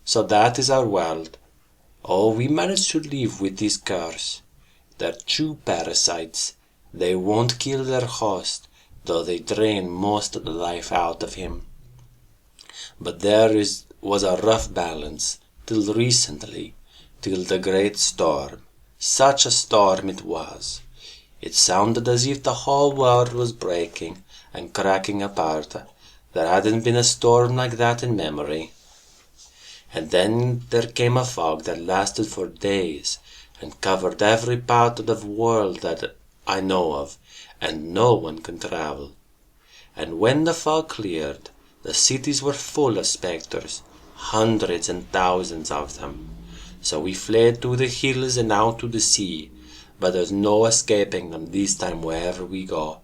So that is our world. Oh, we manage to live with this curse. They're true parasites. They won't kill their host, though they drain most of the life out of him. But was a rough balance, till recently, till the great storm. Such a storm it was. It sounded as if the whole world was breaking and cracking apart. There hadn't been a storm like that in memory. And then there came a fog that lasted for days and covered every part of the world that I know of, and no one can travel. And when the fog cleared, the cities were full of spectres, hundreds and thousands of them. So we fled to the hills and out to the sea, but there's no escaping them this time wherever we go,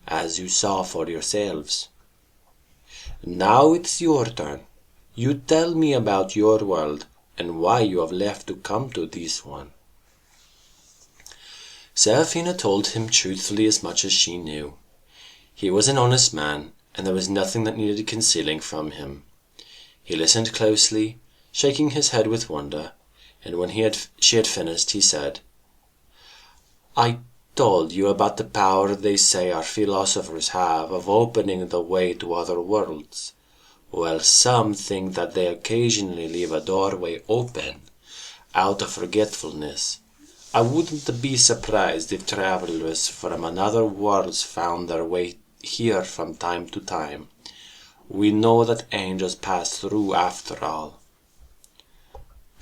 as you saw for yourselves. Now it's your turn. You tell me about your world and why you have left to come to this one. Serafina told him truthfully as much as she knew. He was an honest man, and there was nothing that needed concealing from him. He listened closely, shaking his head with wonder, and when she had finished, he said, I told you about the power they say our philosophers have of opening the way to other worlds. Well, some think that they occasionally leave a doorway open, out of forgetfulness. I wouldn't be surprised if travelers from another world found their way here from time to time. We know that angels pass through after all.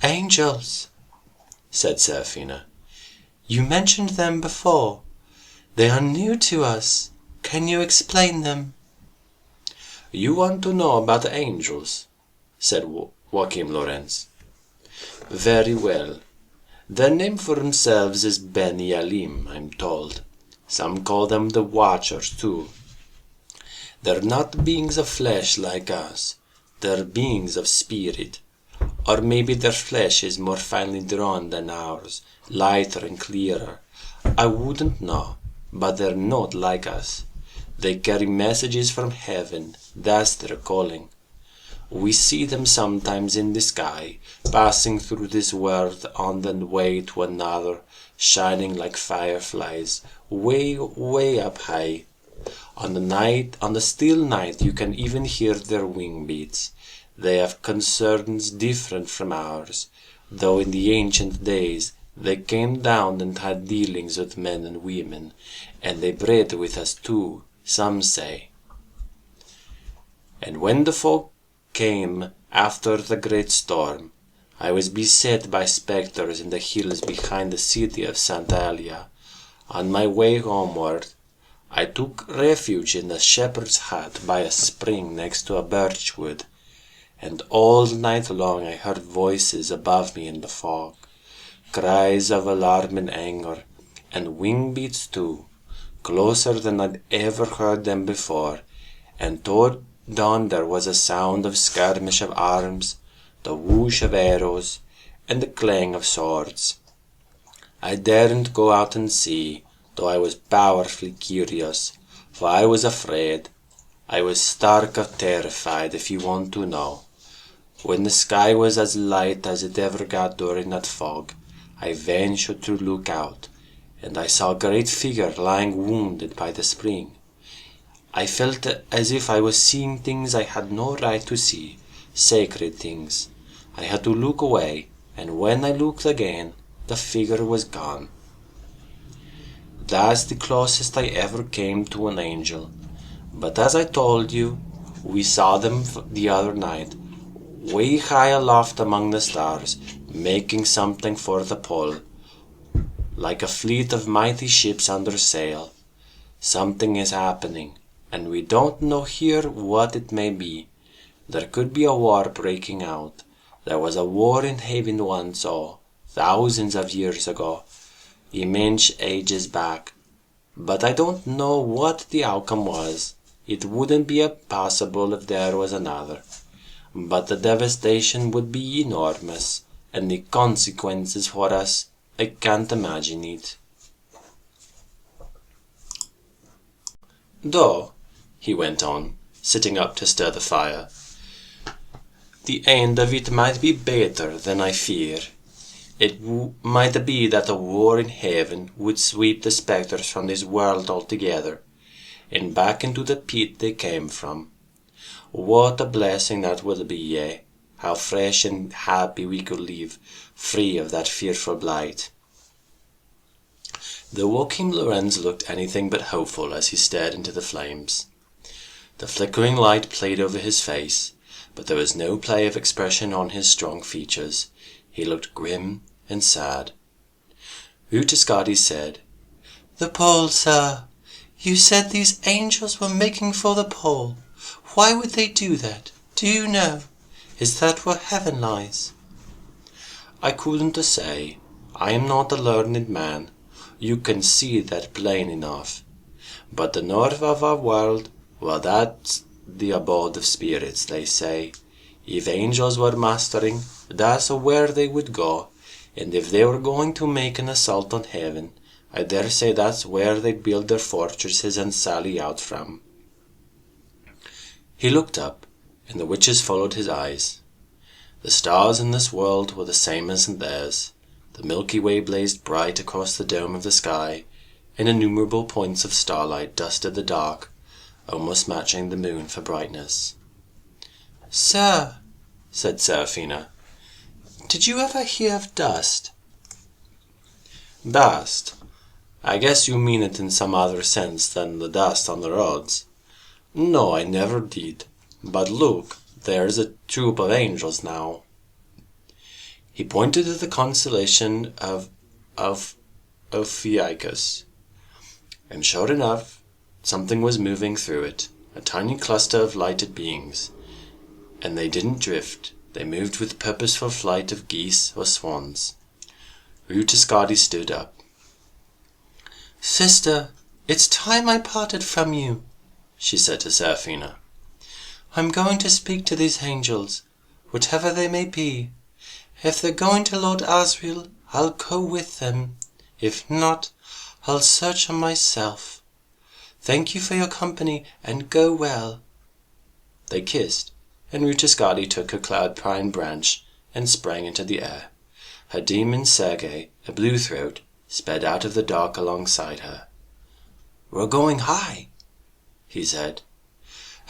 Angels, said Serafina. You mentioned them before. They are new to us. Can you explain them? You want to know about angels? Said Joachim Lorenz. Very well. Their name for themselves is Beni Yalim, I'm told. Some call them the Watchers, too. They're not beings of flesh like us. They're beings of spirit. Or maybe their flesh is more finely drawn than ours, lighter and clearer. I wouldn't know, but they're not like us. They carry messages from heaven. That's their calling. We see them sometimes in the sky, passing through this world on the way to another, shining like fireflies, way, way up high. On the still night, you can even hear their wing beats. They have concerns different from ours, though in the ancient days they came down and had dealings with men and women, and they bred with us too, some say. And when the fog came after the great storm, I was beset by spectres in the hills behind the city of Santa Elia. On my way homeward, I took refuge in a shepherd's hut by a spring next to a birch wood. and all night long I heard voices above me in the fog, cries of alarm and anger, and wing beats too, closer than I'd ever heard them before, and toward dawn there was a sound of skirmish of arms, the whoosh of arrows, and the clang of swords. I daren't go out and see, though I was powerfully curious, for I was afraid. I was stark of terrified, if you want to know. When the sky was as light as it ever got during that fog, I ventured to look out, and I saw a great figure lying wounded by the spring. I felt as if I was seeing things I had no right to see, sacred things. I had to look away, and when I looked again, the figure was gone. That's the closest I ever came to an angel. But as I told you, we saw them the other night, way high aloft among the stars, making something for the pole, like a fleet of mighty ships under sail. Something is happening, and we don't know here what it may be. There could be a war breaking out. There was a war in heaven once, thousands of years ago, immense ages back. But I don't know what the outcome was. It wouldn't be possible if there was another. But the devastation would be enormous, and the consequences for us, I can't imagine it. Though, he went on, sitting up to stir the fire, the end of it might be better than I fear. It might be that a war in heaven would sweep the spectres from this world altogether, and back into the pit they came from. What a blessing that would be, eh? How fresh and happy we could live, free of that fearful blight. The Joachim Lorenz looked anything but hopeful as he stared into the flames. The flickering light played over his face, but there was no play of expression on his strong features. He looked grim and sad. Utiscati said, "The pole, sir. You said these angels were making for the pole. Why would they do that? Do you know? Is that where heaven lies?" "I couldn't say. I am not a learned man. You can see that plain enough. But the north of our world, well, that's the abode of spirits, they say. If angels were mastering, that's where they would go, and if they were going to make an assault on heaven, I dare say that's where they'd build their fortresses and sally out from." He looked up, and the witches followed his eyes. The stars in this world were the same as in theirs. The Milky Way blazed bright across the dome of the sky, and innumerable points of starlight dusted the dark, almost matching the moon for brightness. "Sir," said Seraphina, "did you ever hear of dust?" "Dust? I guess you mean it in some other sense than the dust on the roads. No, I never did. But look, there's a troop of angels now." He pointed to the constellation of Ophiuchus, and sure enough, something was moving through it, a tiny cluster of lighted beings. And they didn't drift, they moved with purposeful flight of geese or swans. Utiscati stood up. "Sister, it's time I parted from you," she said to Seraphina. "I'm going to speak to these angels, whatever they may be. If they're going to Lord Asriel, I'll go with them. If not, I'll search them myself. Thank you for your company, and go well." They kissed, and Utiscati took her cloud pine branch and sprang into the air. Her demon Sergei, a blue throat, sped out of the dark alongside her. "We're going high," he said.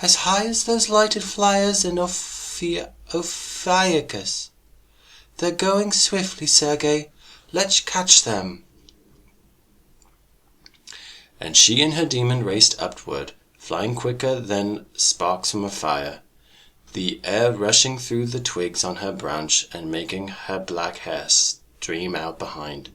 "As high as those lighted flyers in Ophiuchus. They're going swiftly, Sergei. Let's catch them." And she and her demon raced upward, flying quicker than sparks from a fire, the air rushing through the twigs on her branch and making her black hair stream out behind.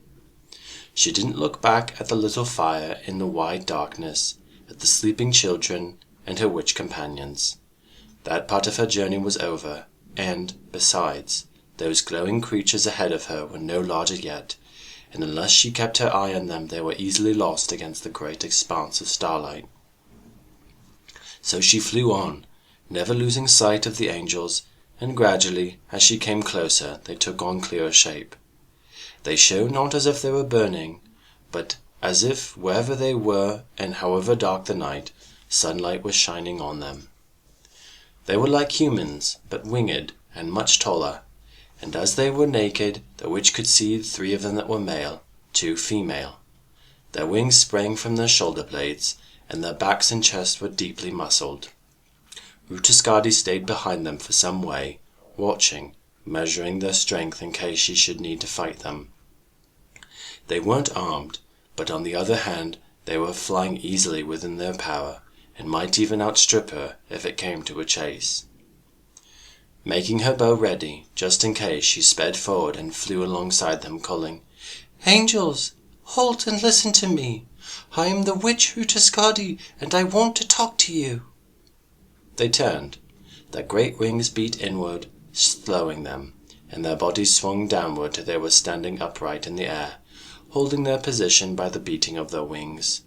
She didn't look back at the little fire in the wide darkness, at the sleeping children and her witch companions. That part of her journey was over, and, besides, those glowing creatures ahead of her were no larger yet, and unless she kept her eye on them they were easily lost against the great expanse of starlight. So she flew on, never losing sight of the angels, and gradually, as she came closer, they took on clearer shape. They shone not as if they were burning, but as if wherever they were, and however dark the night, sunlight was shining on them. They were like humans, but winged, and much taller, and as they were naked, the witch could see 3 of them that were male, 2 female. Their wings sprang from their shoulder blades, and their backs and chests were deeply muscled. Utascadi stayed behind them for some way, watching, measuring their strength in case she should need to fight them. They weren't armed, but on the other hand, they were flying easily within their power, and might even outstrip her if it came to a chase. Making her bow ready, just in case, she sped forward and flew alongside them, calling, "Angels, halt and listen to me. I am the witch Utascadi, and I want to talk to you." They turned. Their great wings beat inward, slowing them, and their bodies swung downward till they were standing upright in the air, holding their position by the beating of their wings.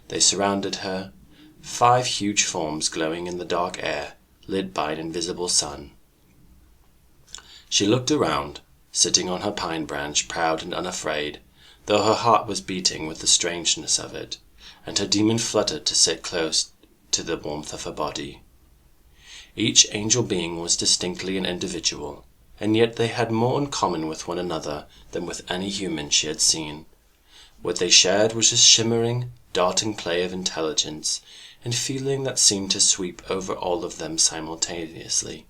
They surrounded her, 5 huge forms glowing in the dark air, lit by an invisible sun. She looked around, sitting on her pine branch, proud and unafraid, though her heart was beating with the strangeness of it, and her demon fluttered to sit close to the warmth of her body. Each angel being was distinctly an individual, and yet they had more in common with one another than with any human she had seen. What they shared was a shimmering, darting play of intelligence and feeling that seemed to sweep over all of them simultaneously.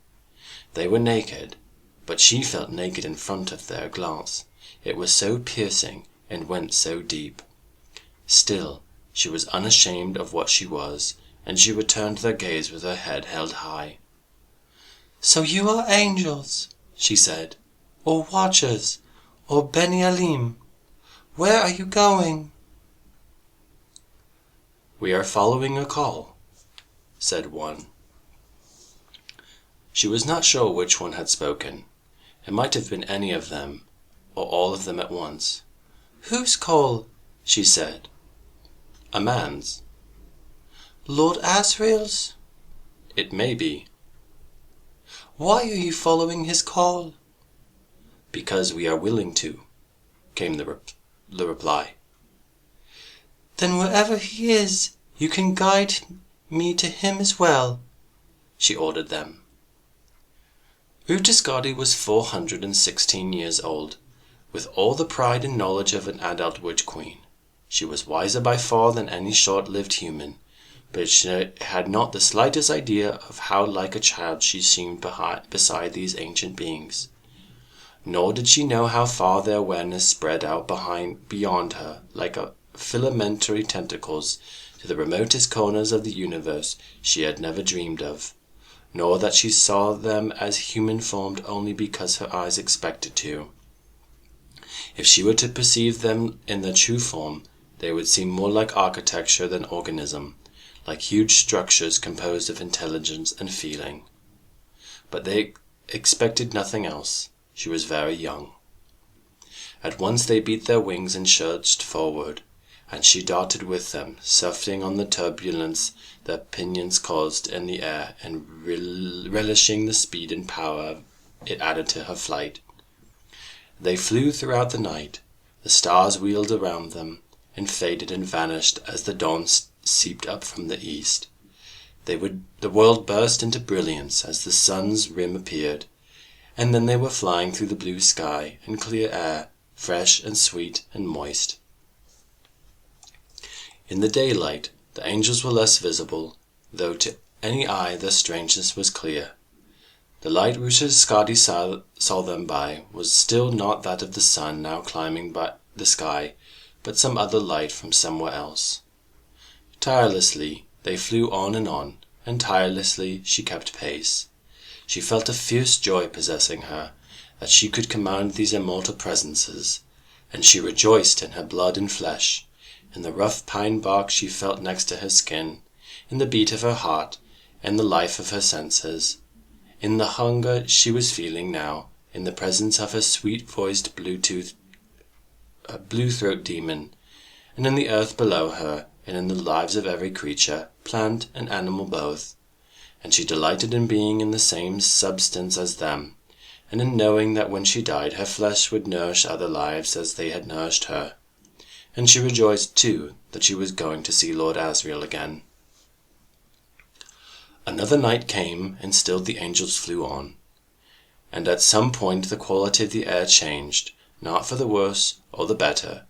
They were naked, but she felt naked in front of their glance. It was so piercing and went so deep. Still, she was unashamed of what she was, and she returned their gaze with her head held high. "So you are angels," she said, "or watchers, or Beni Alim. Where are you going?" "We are following a call," said one. She was not sure which one had spoken. It might have been any of them, or all of them at once. "Whose call?" she said. "A man's." "Lord Asriel's?" "It may be." "Why are you following his call?" "Because we are willing to," came the reply. "Then wherever he is, you can guide me to him as well," she ordered them. Utascadi was 416 years old, with all the pride and knowledge of an adult witch queen. She was wiser by far than any short-lived human, but she had not the slightest idea of how like a child she seemed beside these ancient beings. Nor did she know how far their awareness spread out beyond her like a filamentary tentacles to the remotest corners of the universe she had never dreamed of, nor that she saw them as human-formed only because her eyes expected to. If she were to perceive them in their true form, they would seem more like architecture than organism, like huge structures composed of intelligence and feeling. But they expected nothing else. She was very young. At once they beat their wings and surged forward, and she darted with them, surfing on the turbulence their pinions caused in the air, and relishing the speed and power it added to her flight. They flew throughout the night. The stars wheeled around them, and faded and vanished as the dawn seeped up from the east. The world burst into brilliance as the sun's rim appeared, and then they were flying through the blue sky and clear air, fresh and sweet and moist. In the daylight, the angels were less visible, though to any eye their strangeness was clear. The light Utascadi saw them by was still not that of the sun now climbing by the sky, but some other light from somewhere else. Tirelessly they flew on, and tirelessly she kept pace. She felt a fierce joy possessing her, that she could command these immortal presences, and she rejoiced in her blood and flesh, in the rough pine bark she felt next to her skin, in the beat of her heart, and the life of her senses, in the hunger she was feeling now, in the presence of her sweet-voiced blue-throat demon, and in the earth below her, and in the lives of every creature, plant and animal both. And she delighted in being in the same substance as them, and in knowing that when she died her flesh would nourish other lives as they had nourished her. And she rejoiced, too, that she was going to see Lord Asriel again. Another night came, and still the angels flew on. And at some point the quality of the air changed, not for the worse or the better,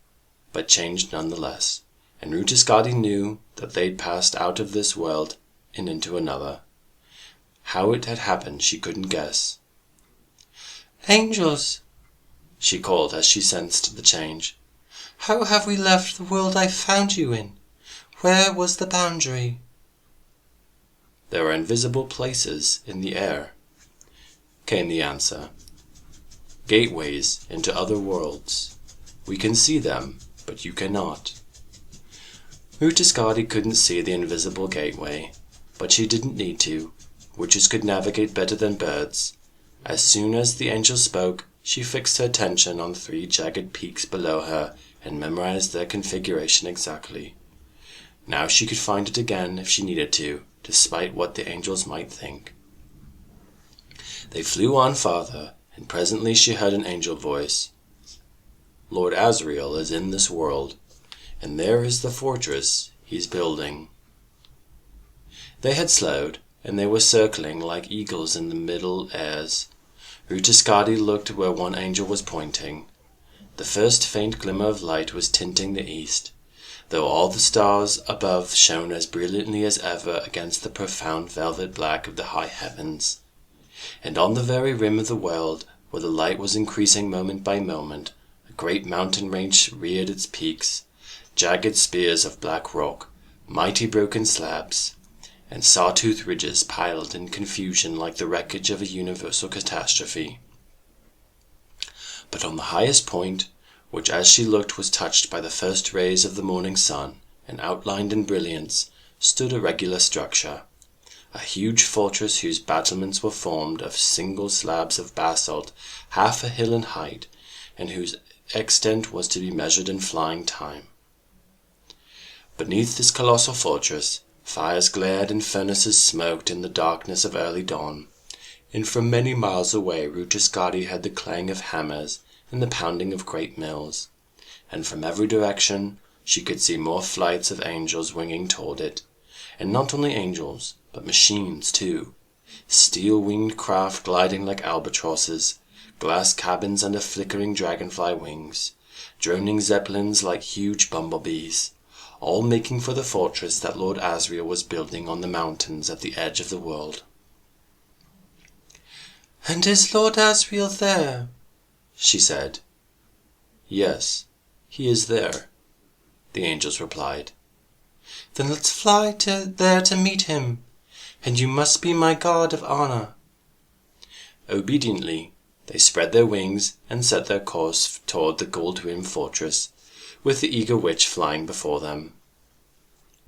but changed none the less, and Rutiscati knew that they'd passed out of this world and into another. How it had happened she couldn't guess. "Angels," she called as she sensed the change. "how have we left the world I found you in? Where was the boundary?" "There are invisible places in the air," came the answer. "Gateways into other worlds. We can see them, but you cannot." Rutiscati couldn't see the invisible gateway, but she didn't need to. Witches could navigate better than birds. As soon as the angel spoke, she fixed her attention on 3 jagged peaks below her and memorized their configuration exactly. Now she could find it again if she needed to, despite what the angels might think. They flew on farther, and presently she heard an angel voice. "Lord Asriel is in this world, and there is the fortress he's building." They had slowed, and they were circling like eagles in the middle airs. Rutiscati looked where one angel was pointing. The first faint glimmer of light was tinting the east, though all the stars above shone as brilliantly as ever against the profound velvet black of the high heavens. And on the very rim of the world, where the light was increasing moment by moment, a great mountain range reared its peaks, jagged spears of black rock, mighty broken slabs, and saw-toothed ridges piled in confusion like the wreckage of a universal catastrophe. But on the highest point, which as she looked was touched by the first rays of the morning sun, and outlined in brilliance, stood a regular structure, a huge fortress whose battlements were formed of single slabs of basalt, half a hill in height, and whose extent was to be measured in flying time. Beneath this colossal fortress, fires glared and furnaces smoked in the darkness of early dawn, and from many miles away Rutiscati heard the clang of hammers and the pounding of great mills, and from every direction she could see more flights of angels winging toward it, and not only angels, but machines too, steel-winged craft gliding like albatrosses, glass cabins under flickering dragonfly wings, droning zeppelins like huge bumblebees, all making for the fortress that Lord Asriel was building on the mountains at the edge of the world. "And is Lord Asriel there?" she said. "Yes, he is there," the angels replied. "Then let's fly there to meet him, and you must be my guard of honor." Obediently, they spread their wings and set their course toward the gold-rimmed fortress, with the eager witch flying before them.